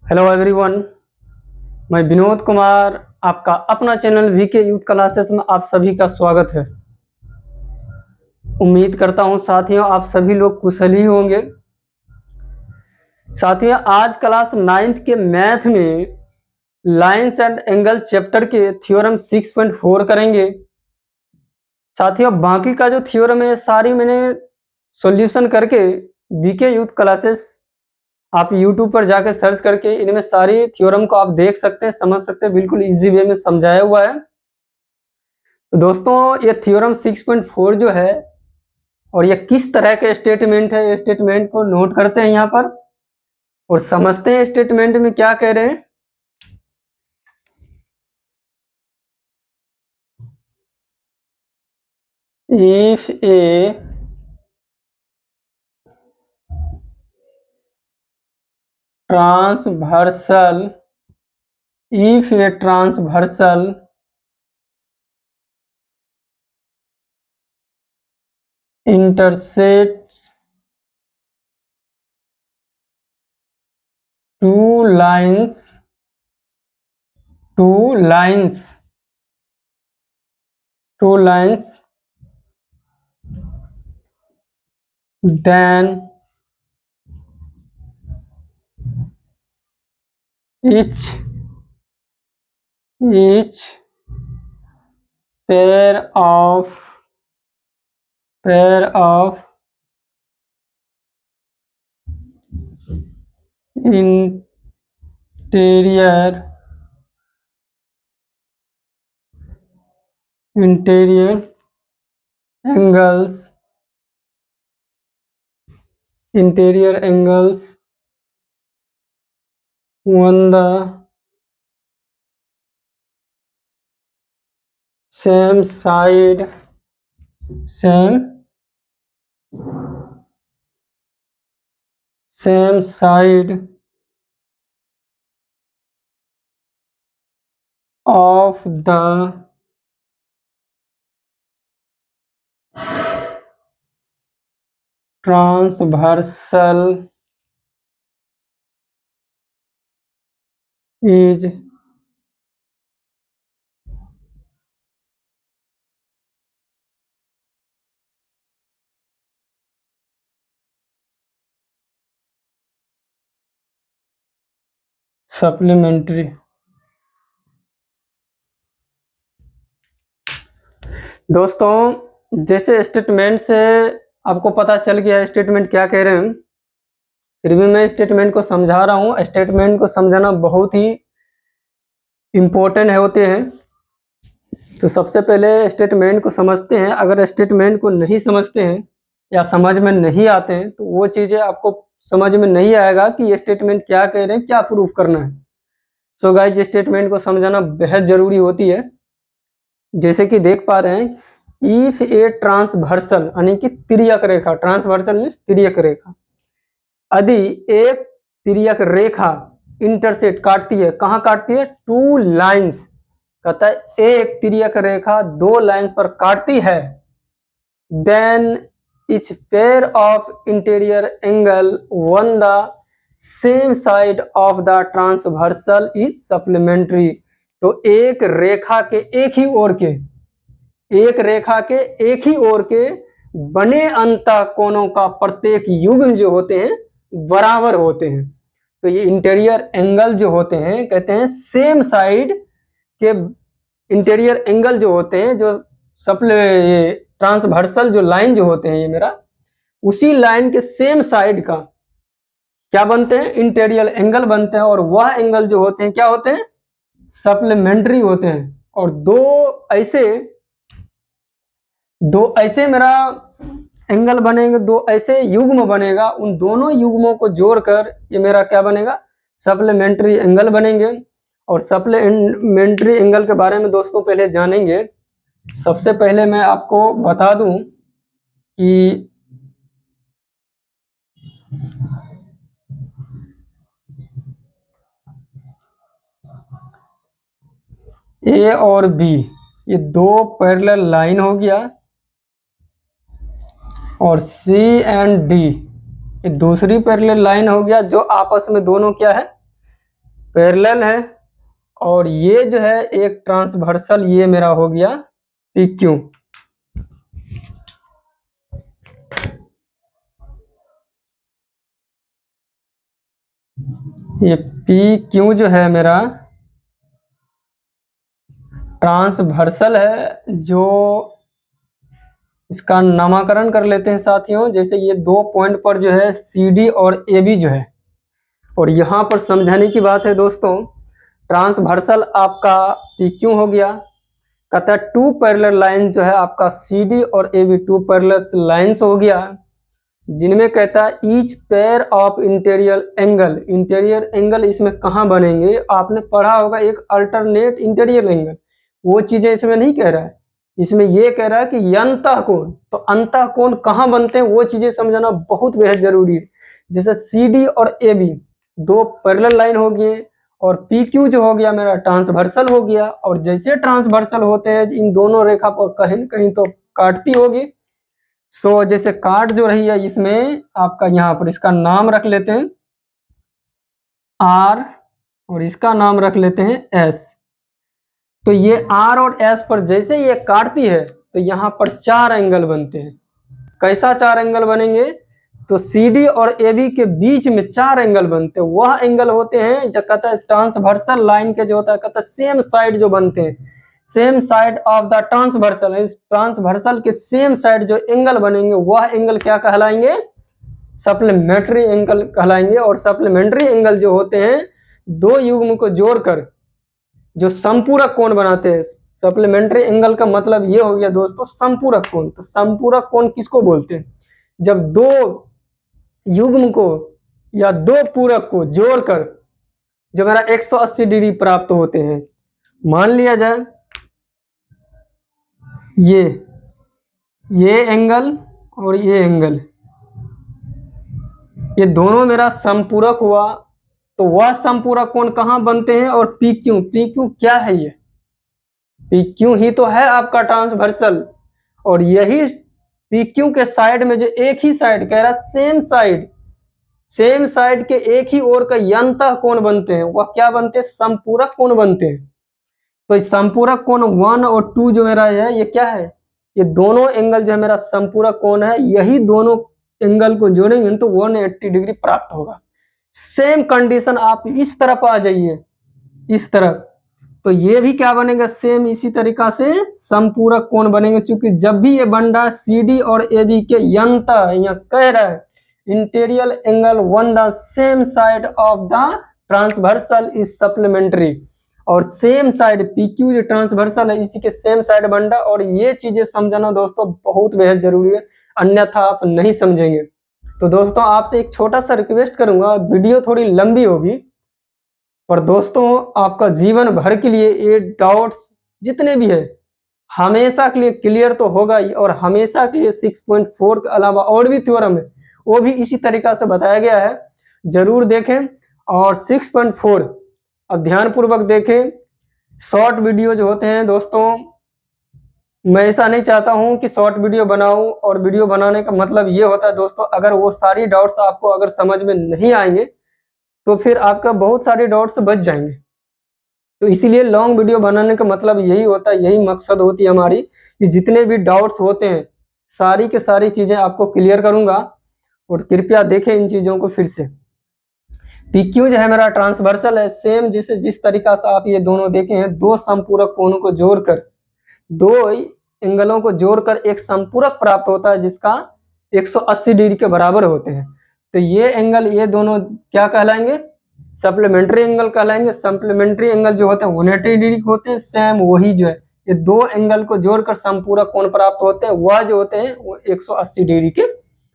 Hello everyone, मैं विनोद कुमार, आपका अपना चैनल वीके यूथ क्लासेस में आप सभी का स्वागत है। उम्मीद करता हूं साथियों आप सभी लोग कुशल ही होंगे। साथियों आज क्लास 9th के मैथ में लाइंस एंड एंगल चैप्टर के थ्योरम 6.4 करेंगे। साथियों बाकी का जो थ्योरम है सारी मैंने सॉल्यूशन करके वीके यूथ क्लासेस आप YouTube पर जाकर सर्च करके इनमें सारी थ्योरम को आप देख सकते हैं, समझ सकते हैं, बिल्कुल इजी वे में समझाया हुआ है। तो दोस्तों ये थ्योरम 6.4 जो है और ये किस तरह के स्टेटमेंट है, ये स्टेटमेंट को नोट करते हैं यहाँ पर और समझते हैं स्टेटमेंट में क्या कह रहे हैं। If A transversal intersects two lines then each pair of interior angles on the same side of the transversal is supplementary. दोस्तों जैसे स्टेटमेंट से आपको पता चल गया स्टेटमेंट क्या कह रहे हैं, फिर भी मैं स्टेटमेंट को समझा रहा हूँ। स्टेटमेंट को समझाना बहुत ही इम्पोर्टेंट होते हैं। तो सबसे पहले स्टेटमेंट को समझते हैं। अगर स्टेटमेंट को नहीं समझते हैं या समझ में नहीं आते हैं तो वो चीज़ें आपको समझ में नहीं आएगा कि ये स्टेटमेंट क्या कह रहे हैं, क्या प्रूफ करना है। सो गाइस स्टेटमेंट को समझाना बेहद जरूरी होती है। जैसे कि देख पा रहे हैं, इफ ए ट्रांसवर्सल यानी कि तिर्यक रेखा, ट्रांसवर्सल मींस तिर्यक रेखा, यदि एक तिर्यक रेखा इंटरसेक्ट काटती है, कहाँ काटती है? Two lines. कहता है एक तिर्यक रेखा दो लाइंस पर काटती है, then each pair of interior angle on the same side of the transversal is supplementary। तो एक रेखा के एक ही ओर के बने अंतःकोणों का प्रत्येक युग्म जो होते हैं बराबर होते हैं। तो ये इंटीरियर एंगल जो होते हैं, कहते हैं सेम साइड के इंटीरियर एंगल जो होते हैं, जो ये ट्रांसवर्सल जो लाइन जो होते हैं, ये मेरा उसी लाइन के सेम साइड का क्या बनते हैं? इंटीरियर एंगल बनते हैं। और वह एंगल जो होते हैं क्या होते हैं? सप्लीमेंट्री होते हैं। और दो ऐसे मेरा एंगल बनेंगे, दो ऐसे युग्म बनेगा, उन दोनों युग्मों को जोड़कर ये मेरा क्या बनेगा? सप्लीमेंट्री एंगल बनेंगे। और सप्लीमेंट्री एंगल के बारे में दोस्तों पहले जानेंगे। सबसे पहले मैं आपको बता दूं कि ए और बी ये दो पैरेलल लाइन हो गया, और सी एंड डी ये दूसरी पैरेलल लाइन हो गया, जो आपस में दोनों क्या है? पैरेलल है, और ये जो है एक ट्रांसवर्सल, ये मेरा हो गया पी क्यू। ये पी क्यू जो है मेरा ट्रांसवर्सल है, जो इसका नामकरण कर लेते हैं साथियों। जैसे ये 2 पॉइंट पर जो है सी डी और ए बी जो है, और यहाँ पर समझाने की बात है दोस्तों, ट्रांसवर्सल आपका पी क्यू हो गया। कहता है 2 पैरेलल लाइन जो है आपका सी डी और ए बी, 2 पैरेलल लाइन्स हो गया, जिनमें कहता है each pair of interior angle. Interior angle इसमें कहाँ बनेंगे, आपने पढ़ा होगा एक अल्टरनेट इंटीरियर एंगल, वो चीजें इसमें नहीं कह रहा है। इसमें ये कह रहा है कि अंतः कोण, तो अंतः कोण कहाँ बनते हैं वो चीजें समझना बहुत बेहद जरूरी है। जैसे सी डी और ए बी 2 पैरेलल लाइन हो गए, और पी क्यू जो हो गया मेरा ट्रांसवर्सल हो गया, और जैसे ट्रांसवर्सल होते हैं इन दोनों रेखा पर कहीं न कहीं तो काटती होगी। सो जैसे काट जो रही है इसमें आपका, यहाँ पर इसका नाम रख लेते हैं आर, और इसका नाम रख लेते हैं एस। तो ये आर और एस पर जैसे ये काटती है तो यहाँ पर 4 एंगल बनते हैं। कैसा 4 एंगल बनेंगे, तो सी डी और ए बी के बीच में 4 एंगल बनते हैं। वह एंगल होते हैं जो कहता है ट्रांसवर्सल लाइन के जो होता है, कहता है सेम साइड जो बनते हैं, same side of the transversal, इस ट्रांसवर्सल के सेम साइड जो एंगल बनेंगे वह एंगल क्या कहलाएंगे, सप्लीमेंट्री एंगल कहलाएंगे। और सप्लीमेंट्री एंगल जो होते हैं 2 युग्म को जोड़कर जो संपूरक कोण बनाते हैं। सप्लीमेंट्री एंगल का मतलब ये हो गया दोस्तों संपूरक कोण। तो संपूरक कोण किसको बोलते हैं, जब 2 युग्म को या 2 पूरक को जोड़कर जो मेरा 180 डिग्री प्राप्त होते हैं। मान लिया जाए ये एंगल और ये एंगल, ये दोनों मेरा संपूरक हुआ, तो वह संपूरक कोण कहाँ बनते हैं, और पी क्यू, पी क्यू क्या है, ये पी क्यू ही तो है आपका ट्रांसवर्सल। और यही पी क्यू के साइड में जो एक ही साइड कह रहा सेम साइड के एक ही ओर का अंतः कोण बनते हैं, वह क्या बनते हैं, संपूरक कोण बनते हैं। तो इस संपूरक कोण 1 और 2 जो मेरा है ये क्या है, ये दोनों एंगल जो है मेरा संपूरक कोण है। यही दोनों एंगल को जोड़ेंगे तो 180 डिग्री प्राप्त होगा। सेम कंडीशन आप इस तरफ आ जाइए, इस तरफ, तो ये भी क्या बनेगा, सेम इसी तरीका से संपूरक कोण बनेंगे। क्योंकि जब भी ये बन रहा है सी डी और ए बी के अंतः, यहाँ कह रहा है interior angle one the same side of the transversal is supplementary, और सेम साइड पी क्यू जो ट्रांसवर्सल है इसी के सेम साइड बन रहा है। और ये चीजें समझना दोस्तों बहुत बेहद जरूरी है, अन्यथा आप नहीं समझेंगे। तो दोस्तों आपसे एक छोटा सा रिक्वेस्ट करूंगा, वीडियो थोड़ी लंबी होगी, पर दोस्तों आपका जीवन भर के लिए ये डाउट्स जितने भी है हमेशा के लिए क्लियर तो होगा ही, और हमेशा के लिए 6.4 के अलावा और भी थ्योरम है वो भी इसी तरीका से बताया गया है, जरूर देखें। और 6.4 अब ध्यानपूर्वक देखें। शॉर्ट वीडियो जो होते हैं दोस्तों, मैं ऐसा नहीं चाहता हूं कि शॉर्ट वीडियो बनाऊं, और वीडियो बनाने का मतलब ये होता है दोस्तों, अगर वो सारी डाउट्स आपको अगर समझ में नहीं आएंगे तो फिर आपका बहुत सारे डाउट्स बच जाएंगे। तो इसीलिए लॉन्ग वीडियो बनाने का मतलब यही होता है, यही मकसद होती है हमारी, कि जितने भी डाउट्स होते हैं सारी के सारी चीजें आपको क्लियर करूंगा। और कृपया देखें इन चीजों को फिर से। पी क्यू जो है मेरा ट्रांसवर्सल है, सेम जिस तरीका से आप ये दोनों देखे हैं, 2 संपूरक कोणों को जोड़कर, 2 एंगलों को जोड़कर एक संपूरक प्राप्त होता है जिसका 180 डिग्री के बराबर होते हैं। तो ये एंगल, ये दोनों क्या कहलाएंगे, सप्लीमेंट्री एंगल कहलाएंगे। सप्लीमेंट्री एंगल जो होते हैं 180 डिग्री के होते हैं। सेम वही जो है ये 2 एंगल को जोड़कर संपूरक कोण प्राप्त होते हैं, वह जो होते हैं वो 180 डिग्री के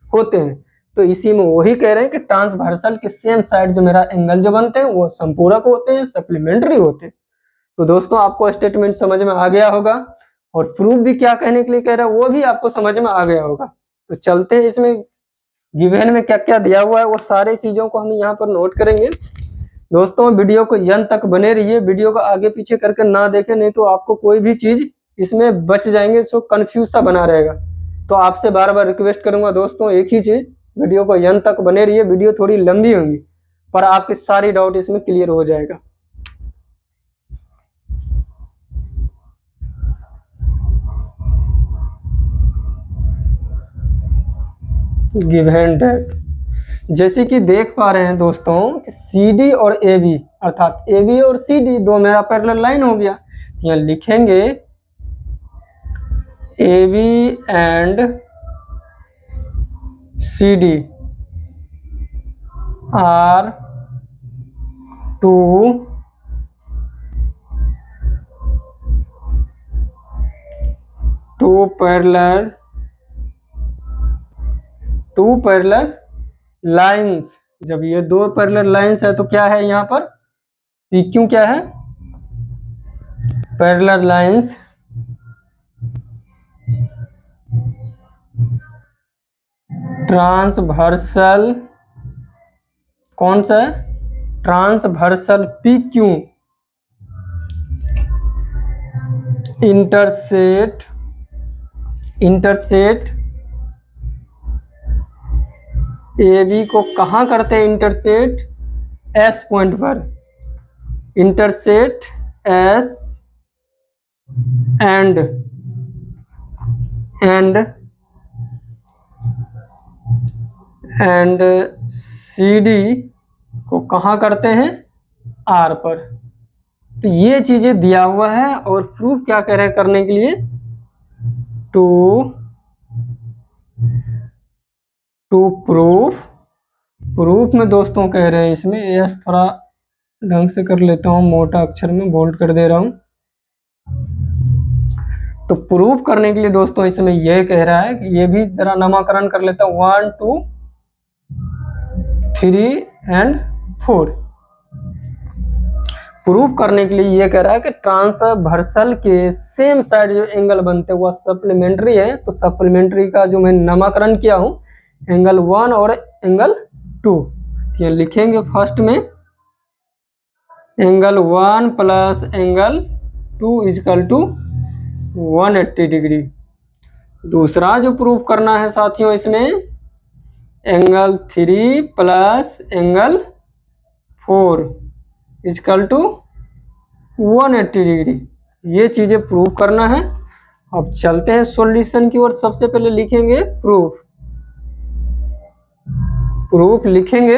होते हैं। तो इसी में वही कह रहे हैं कि ट्रांसवर्सल के सेम साइड जो मेरा एंगल जो बनते हैं वो संपूरक होते हैं, सप्लीमेंट्री होते हैं। तो दोस्तों आपको स्टेटमेंट समझ में आ गया होगा, और प्रूफ भी क्या कहने के लिए कह रहा है वो भी आपको समझ में आ गया होगा। तो चलते हैं, इसमें गिवन में क्या क्या दिया हुआ है वो सारी चीजों को हम यहाँ पर नोट करेंगे। दोस्तों वीडियो को अंत तक बने रहिए, वीडियो को आगे पीछे करके ना देखें, नहीं तो आपको कोई भी चीज इसमें बच जाएंगे, सो कंफ्यूज सा बना रहेगा। तो आपसे बार बार रिक्वेस्ट करूंगा दोस्तों एक ही चीज, वीडियो को अंत तक बने रहिए। वीडियो थोड़ी लंबी होगी पर आपके सारी डाउट इसमें क्लियर हो जाएगा। Given date. जैसे कि देख पा रहे हैं दोस्तों कि CD और AB अर्थात AB और CD दो मेरा पैरेलल लाइन हो गया। यहाँ लिखेंगे AB and CD are two parallel lines. जब ये दो पैरेलल लाइंस है तो क्या है यहाँ पर PQ क्या है, पैरेलल लाइंस ट्रांसवर्सल, कौन सा है, ट्रांसवर्सल PQ इंटरसेक्ट AB को कहाँ करते हैं इंटरसेक्ट, S पॉइंट पर, इंटरसेक्ट S एंड CD को कहाँ करते हैं, R पर। तो ये चीजें दिया हुआ है और प्रूफ क्या कह रहे हैं करने के लिए, टू प्रूफ में दोस्तों कह रहे हैं, इसमें यस थोड़ा ढंग से कर लेता हूँ, मोटा अक्षर में बोल्ड कर दे रहा हूँ। तो प्रूफ करने के लिए दोस्तों इसमें यह कह रहा है कि ये भी जरा नामकरण कर लेता हूँ, 1 2 3 एंड 4। प्रूफ करने के लिए ये कह रहा है कि ट्रांसवर्सल के सेम साइड जो एंगल बनते हैं वह सप्लीमेंट्री है। तो सप्लीमेंट्री का जो मैं नामकरण किया हूँ एंगल 1 और एंगल 2, ये लिखेंगे फर्स्ट में angle 1 plus angle 2 is equal to 180 degree. दूसरा जो प्रूफ करना है साथियों इसमें angle 3 plus angle 4 is equal to 180 degree. ये चीजें प्रूफ करना है। अब चलते हैं सॉल्यूशन की ओर। सबसे पहले लिखेंगे प्रूफ लिखेंगे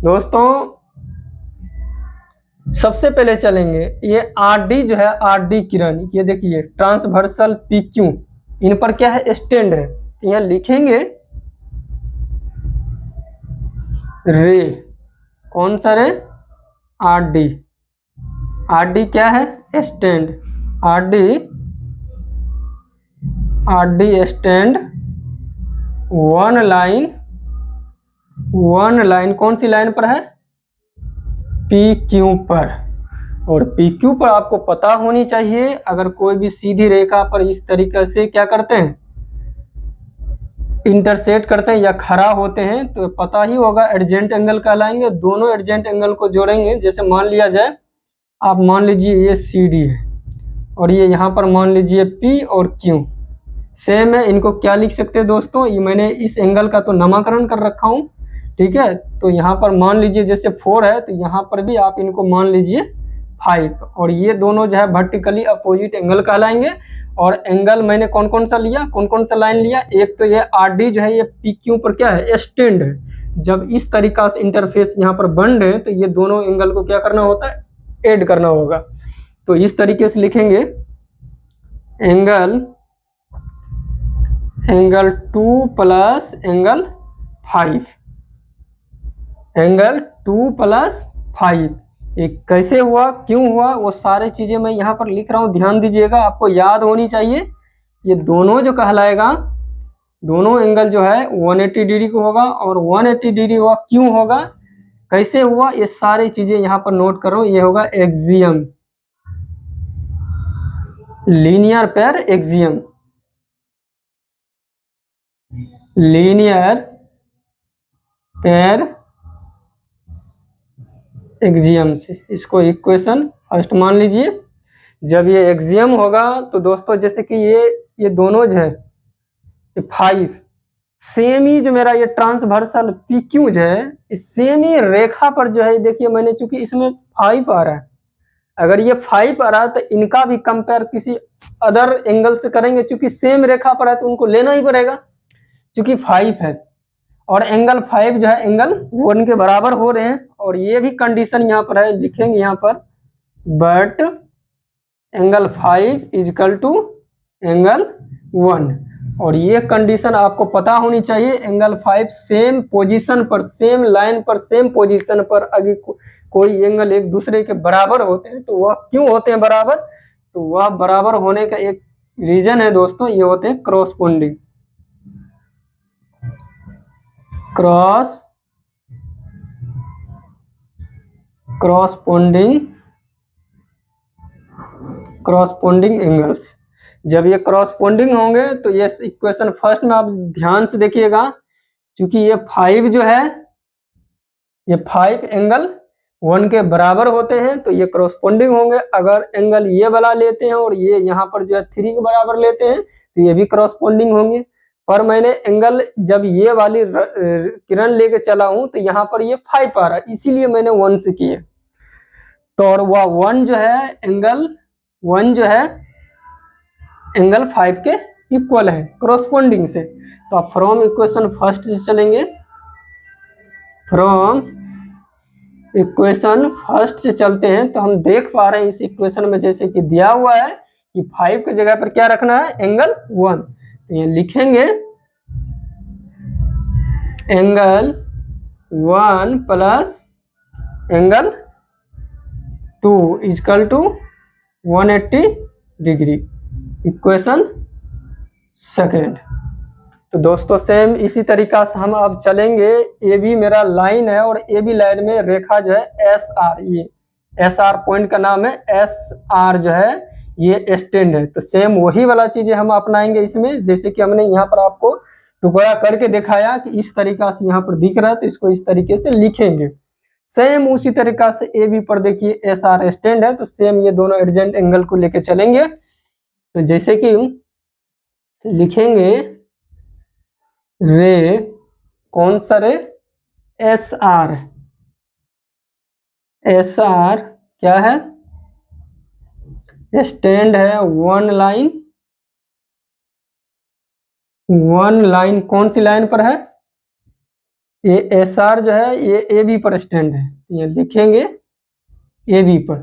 दोस्तों। सबसे पहले चलेंगे ये RD जो है, RD किरण, ये देखिए ट्रांसवर्सल PQ, इन पर क्या है, स्टैंड है। तो यहाँ लिखेंगे रे, कौन सा रे, RD क्या है, stand, RD stand one line कौन सी लाइन पर है, PQ पर। और PQ पर आपको पता होनी चाहिए, अगर कोई भी सीधी रेखा पर इस तरीके से क्या करते हैं, इंटरसेक्ट करते हैं या खड़ा होते हैं, तो पता ही होगा एडजेंट एंगल कहलाएंगे। दोनों एडजेंट एंगल को जोड़ेंगे। जैसे मान लिया जाए, आप मान लीजिए ये CD है और ये यहाँ पर मान लीजिए P और Q सेम है। इनको क्या लिख सकते हैं दोस्तों, ये मैंने इस एंगल का तो नामकरण कर रखा हूँ, ठीक है। तो यहाँ पर मान लीजिए जैसे 4 है तो यहाँ पर भी आप इनको मान लीजिए 5, और ये दोनों जो है वर्टिकली अपोजिट एंगल कहलाएंगे। और एंगल मैंने कौन कौन सा लाइन लिया, एक तो ये RD जो है ये PQ पर क्या है, स्टैंड है। जब इस तरीका से इंटरफेस यहाँ पर बन रहे हैं तो ये दोनों एंगल को क्या करना होता है, ऐड करना होगा। तो इस तरीके से लिखेंगे angle 2 plus angle 5, angle 2 plus 5। एक कैसे हुआ, क्यों हुआ, वो सारे चीजें मैं यहाँ पर लिख रहा हूँ, ध्यान दीजिएगा, आपको याद होनी चाहिए। ये दोनों जो कहलाएगा, दोनों एंगल जो है 180 डिग्री को होगा, और 180 डिग्री हुआ क्यों होगा, कैसे हुआ, ये सारी चीजें यहाँ पर नोट कर रहा हूँ। ये होगा axiom, linear pair axiom, linear pair axiom से इसको इक्वेशन फर्स्ट मान लीजिए। जब ये एक्सियम होगा तो दोस्तों जैसे कि ये दोनों जो है, ये 5 सेम ही जो मेरा ये ट्रांसवर्सल PQ जो है, इस सेम ही रेखा पर जो है, देखिए मैंने चूंकि इसमें 5 आ रहा है, अगर ये 5 आ रहा है तो इनका भी कंपेयर किसी अदर एंगल से करेंगे, चूंकि सेम रेखा पर है तो उनको लेना ही पड़ेगा, चूंकि 5 है। और एंगल 5 जो है एंगल 1 के बराबर हो रहे हैं, और ये भी कंडीशन यहाँ पर है, लिखेंगे यहाँ पर but angle 5 is equal to angle 1, और ये कंडीशन आपको पता होनी चाहिए। एंगल 5 सेम पोजीशन पर, सेम लाइन पर, सेम पोजीशन पर अगर कोई एंगल एक दूसरे के बराबर होते हैं तो वह क्यों होते हैं बराबर, तो वह बराबर होने का एक रीजन है दोस्तों, ये होते हैं क्रॉसपोंडिंग, क्रॉसपोंडिंग एंगल्स। जब ये क्रॉसपोंडिंग होंगे तो ये इक्वेशन फर्स्ट में आप ध्यान से देखिएगा, क्योंकि ये 5 जो है, ये 5 एंगल 1 के बराबर होते हैं तो ये क्रॉसपोंडिंग होंगे। अगर एंगल ये वाला लेते हैं और ये यहाँ पर जो है 3 के बराबर लेते हैं तो ये भी क्रॉसपोंडिंग होंगे। पर मैंने एंगल जब ये वाली किरण लेके चला हूं तो यहाँ पर ये 5 आ रहा है, इसीलिए मैंने 1 से किए। तो और वह 1 जो है एंगल 1 जो है एंगल 5 के इक्वल है क्रॉसपोंडिंग से। तो आप फ्रॉम इक्वेशन फर्स्ट से चलेंगे, फ्रॉम इक्वेशन फर्स्ट से चलते हैं तो हम देख पा रहे हैं इस इक्वेशन में जैसे कि दिया हुआ है कि 5 की जगह पर क्या रखना है, एंगल 1। तो ये लिखेंगे angle 1 plus angle 2 is equal to 180 degree, equation second. तो दोस्तों सेम इसी तरीका से हम अब चलेंगे। ए बी मेरा लाइन है और ए बी लाइन में रेखा जो है एस आर, ये एस आर पॉइंट का नाम है, एस आर जो है ये स्टैंड है। तो सेम वही वाला चीजें हम अपनाएंगे इसमें, जैसे कि हमने यहाँ पर आपको टुकड़ा करके दिखाया कि इस तरीका से यहाँ पर दिख रहा है तो इसको इस तरीके से लिखेंगे। सेम उसी तरीका से ए बी पर देखिए एस आर स्टैंड है, तो सेम ये दोनों एडजेंट एंगल को लेके चलेंगे। तो जैसे कि लिखेंगे रे, कौन सा रे, एस आर, एस आर क्या है, स्टैंड है, वन लाइन कौन सी लाइन पर है, ये एस आर जो है ये ए बी पर स्टैंड है, ये लिखेंगे ए बी पर।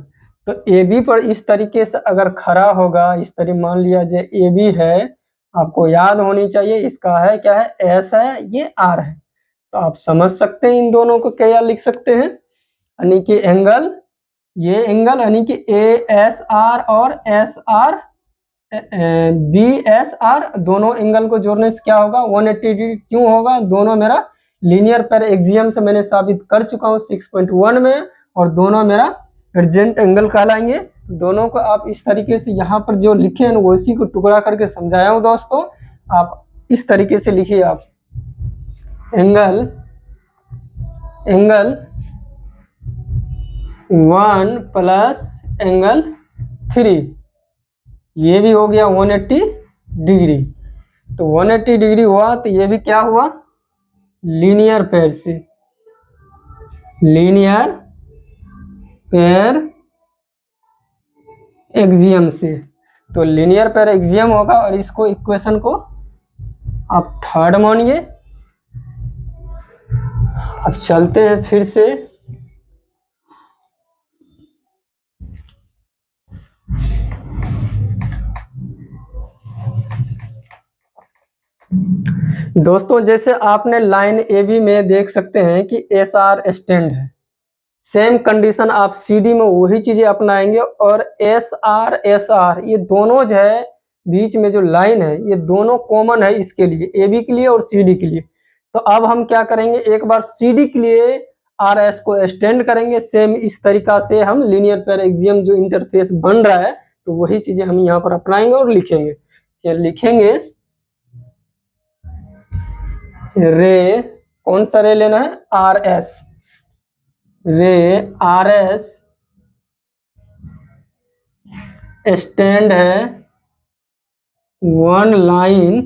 तो ए बी पर इस तरीके से अगर खड़ा होगा, इस तरह मान लिया जाए ए बी है, आपको याद होनी चाहिए इसका है क्या है, एस है, ये आर है। तो आप समझ सकते हैं इन दोनों को क्या लिख सकते हैं, यानी कि एंगल, ये एंगल यानी कि ए एस आर और S R B S R, दोनों एंगल को जोड़ने से क्या होगा, 180 डिग्री क्यों होगा, दोनों मेरा लीनियर पेर एक्सियम से मैंने साबित कर चुका हूँ 6.1 में, और दोनों मेरा एडजेंट एंगल कहलाएंगे। दोनों को आप इस तरीके से यहाँ पर जो लिखे हैं वो इसी को टुकड़ा करके समझाया हूँ दोस्तों। आप इस तरीके से लिखिए, आप एंगल 1 प्लस एंगल 3, ये भी हो गया 180 डिग्री। तो 180 डिग्री हुआ तो ये भी क्या हुआ, लीनियर पेर से, लीनियर पेर एक्सियम से। तो लीनियर पेर एक्सियम होगा और इसको इक्वेशन को आप थर्ड मानिए। अब चलते हैं फिर से, दोस्तों जैसे आपने लाइन ए बी में देख सकते हैं कि एस आर स्टैंड है, सेम कंडीशन आप सी डी में वही चीजें अपनाएंगे। और एस आर ये दोनों जो है बीच में जो लाइन है ये दोनों कॉमन है इसके लिए, ए बी के लिए और सी डी के लिए। तो अब हम क्या करेंगे, एक बार सी डी के लिए आर एस को एक्सटेंड करेंगे, सेम इस तरीका से हम लीनियर पेर एक्सियम जो इंटरफेस बन रहा है तो वही चीजें हम यहाँ पर अपनाएंगे और लिखेंगे। लिखेंगे रे, कौन सा रे लेना है, आर एस, रे आर एस स्टैंड है वन लाइन,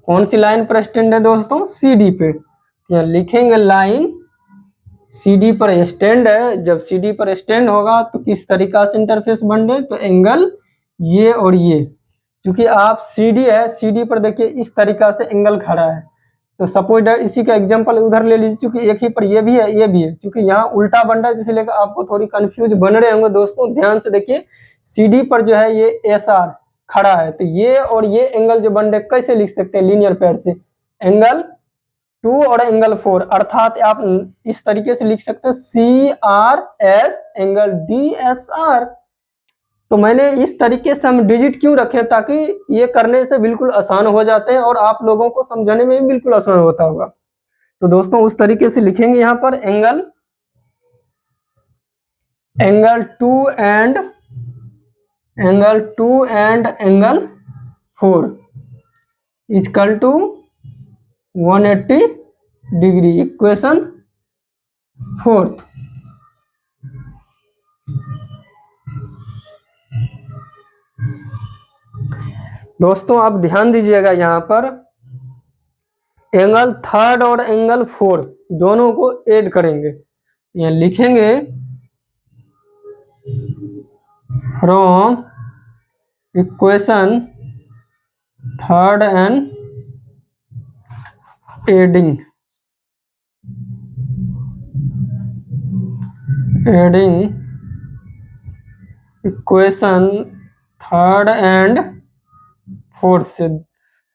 कौन सी लाइन पर स्टैंड है दोस्तों, सी डी पे। यहाँ लिखेंगे लाइन सी डी पर स्टैंड है, जब सी डी पर स्टैंड होगा तो किस तरीका से इंटरफेस बन रहे, तो एंगल ये और ये, क्योंकि आप सी डी है, सी डी पर देखिए इस तरीका से एंगल खड़ा है, तो सपोज इसी का एग्जांपल उधर ले लीजिए, क्योंकि एक ही पर ये भी है ये भी है, क्योंकि यहाँ उल्टा बन रहा है, इसलिए आपको थोड़ी कंफ्यूज बन रहे होंगे दोस्तों। ध्यान से देखिए, CD पर जो है ये SR खड़ा है, तो ये और ये एंगल जो बन रहे कैसे लिख सकते हैं लीनियर पैर से, एंगल 2 और एंगल 4, अर्थात आप इस तरीके से लिख सकते हैं CRS एंगल DSR। तो मैंने इस तरीके से हम डिजिट क्यों रखे, ताकि ये करने से बिल्कुल आसान हो जाते हैं और आप लोगों को समझने में भी बिल्कुल आसान होता होगा। तो दोस्तों उस तरीके से लिखेंगे यहाँ पर angle 2 and angle 4 equal to 180 degree, equation 4। दोस्तों आप ध्यान दीजिएगा, यहाँ पर एंगल 3 और एंगल 4 दोनों को ऐड करेंगे, यहाँ लिखेंगे from equation 3 and adding equation 3 and 4 से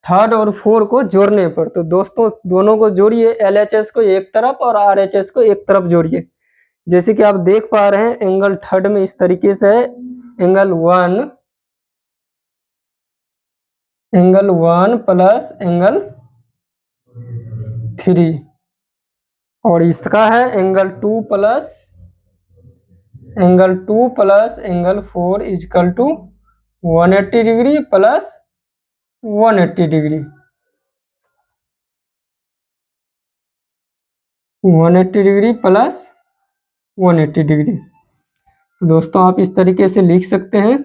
3 और 4 को जोड़ने पर। तो दोस्तों दोनों को जोड़िए, LHS को एक तरफ और RHS को एक तरफ जोड़िए। जैसे कि आप देख पा रहे हैं एंगल 3 में इस तरीके से है, एंगल 1 प्लस एंगल 3, और इसका है angle 2 plus angle 4 equal to 180 degree plus 180 degree, 180 degree plus 180 degree. दोस्तों आप इस तरीके से लिख सकते हैं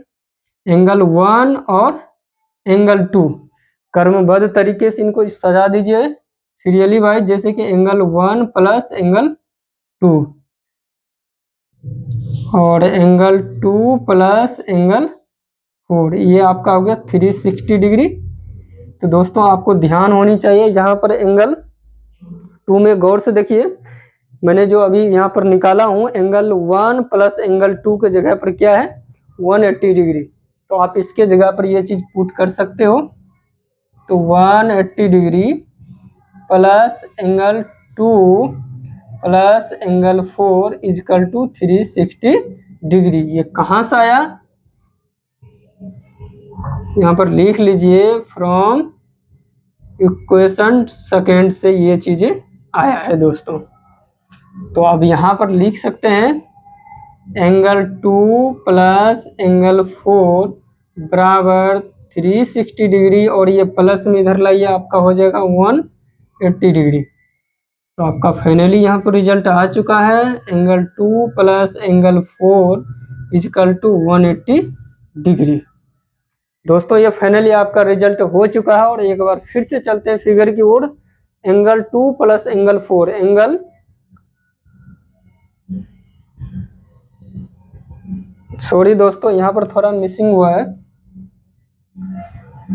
एंगल 1 और एंगल 2, क्रमबद्ध तरीके से इनको सजा दीजिए सीरियली वाइज, जैसे कि एंगल 1 प्लस एंगल 2 और एंगल 2 प्लस एंगल 4, ये आपका हो गया 360 डिग्री। तो दोस्तों आपको ध्यान होनी चाहिए यहाँ पर एंगल 2 में, गौर से देखिए मैंने जो अभी यहाँ पर निकाला हूँ एंगल 1 प्लस एंगल 2 के जगह पर क्या है 180 डिग्री, तो आप इसके जगह पर ये चीज पुट कर सकते हो। तो 180 degree plus angle 2 plus angle 4 equal to 360 degree. ये कहाँ से आया, यहाँ पर लिख लीजिए फ्रॉम इक्वेशन सेकेंड से ये चीजें आया है दोस्तों। तो अब यहाँ पर लिख सकते हैं एंगल 2 प्लस एंगल 4 बराबर 360 डिग्री, और ये प्लस में इधर लाइए आपका हो जाएगा 180 डिग्री। तो आपका फाइनली यहाँ पर रिजल्ट आ चुका है, angle 2 plus angle 4 equal to 180 degree. दोस्तों ये फाइनली आपका रिजल्ट हो चुका है, और एक बार फिर से चलते हैं फिगर की ओर। Angle 2 plus angle 4, angle sorry दोस्तों यहाँ पर थोड़ा मिसिंग हुआ है,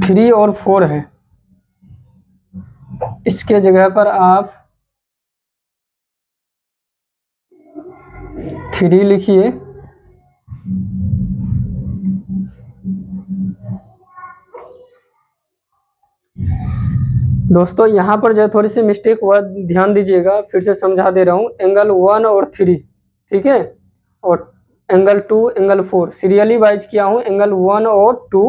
3 और 4 है, इसके जगह पर आप 3 लिखिए। दोस्तों यहाँ पर जो थोड़ी सी मिस्टेक हुआ, ध्यान दीजिएगा, फिर से समझा दे रहा हूँ। एंगल 1 और 3 ठीक है, और एंगल 2 एंगल 4 सीरियली वाइज किया हूँ। एंगल 1 और 2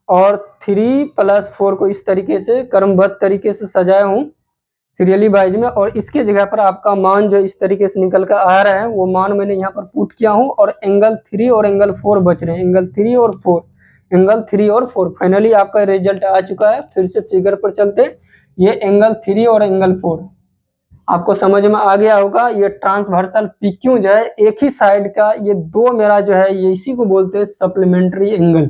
और 3 प्लस 4 को इस तरीके से क्रमबद्ध तरीके से सजाया हूँ सीरियली वाइज में, और इसके जगह पर आपका मान जो इस तरीके से निकल कर आ रहा है वो मान मैंने यहाँ पर पुट किया हूँ, और एंगल 3 और एंगल 4 बच रहे हैं, एंगल 3 और 4, एंगल 3 और 4। फाइनली आपका रिजल्ट आ चुका है। फिर से फिगर पर चलते, ये एंगल 3 और एंगल 4 आपको समझ में आ गया होगा। ये ट्रांसवर्सल PQ जो है एक ही साइड का, ये दो मेरा जो है ये इसी को बोलते हैं सप्लीमेंट्री एंगल,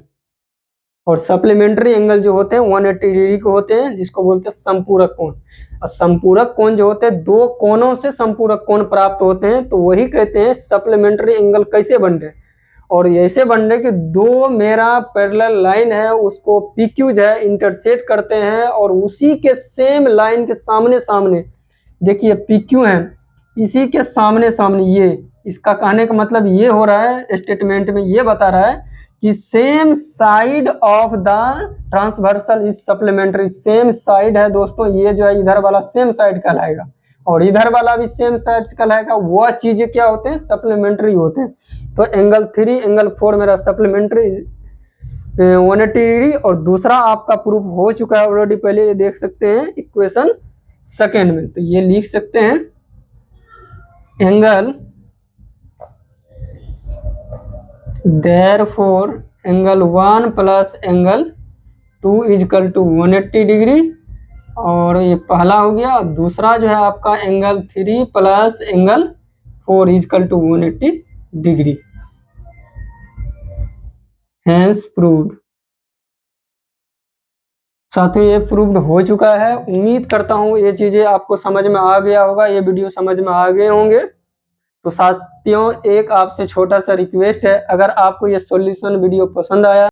और सप्लीमेंट्री एंगल जो होते हैं 180 डिग्री के होते हैं, जिसको बोलते हैं संपूरक कोण। और संपूरक कोण जो होते हैं, दो कोणों से संपूरक कोण प्राप्त होते हैं, तो वही कहते हैं सप्लीमेंट्री एंगल कैसे बन रहे। और ऐसे बन रहे कि दो मेरा पैरेलल लाइन है उसको PQ जो है इंटरसेक्ट करते हैं और उसी के सेम लाइन के सामने सामने, देखिए PQ है, इसी के सामने सामने ये, इसका कहने का मतलब ये हो रहा है, स्टेटमेंट में ये बता रहा है कि same side of the transversal is supplementary. Same side है दोस्तों, ये जो है इधर वाला सेम साइड कहलाएगा और इधर वाला भी सेम साइड कहलाएगा। वह चीजें क्या होते हैं, सप्लीमेंट्री होते हैं। तो एंगल 3 एंगल 4 मेरा सप्लीमेंट्री 180 डिग्री। और दूसरा आपका प्रूफ हो चुका है ऑलरेडी, पहले ये देख सकते हैं इक्वेशन सेकेंड में। तो ये लिख सकते हैं angle, therefore angle 1 plus angle 2 is equal to 180 degree. और ये पहला हो गया। दूसरा जो है आपका angle 3 plus angle 4 is equal to 180 degree. Hence proved. साथियों ये प्रूव्ड हो चुका है। उम्मीद करता हूँ ये चीजें आपको समझ में आ गया होगा, ये वीडियो समझ में आ गए होंगे। तो साथियों एक आपसे छोटा सा रिक्वेस्ट है, अगर आपको ये सॉल्यूशन वीडियो पसंद आया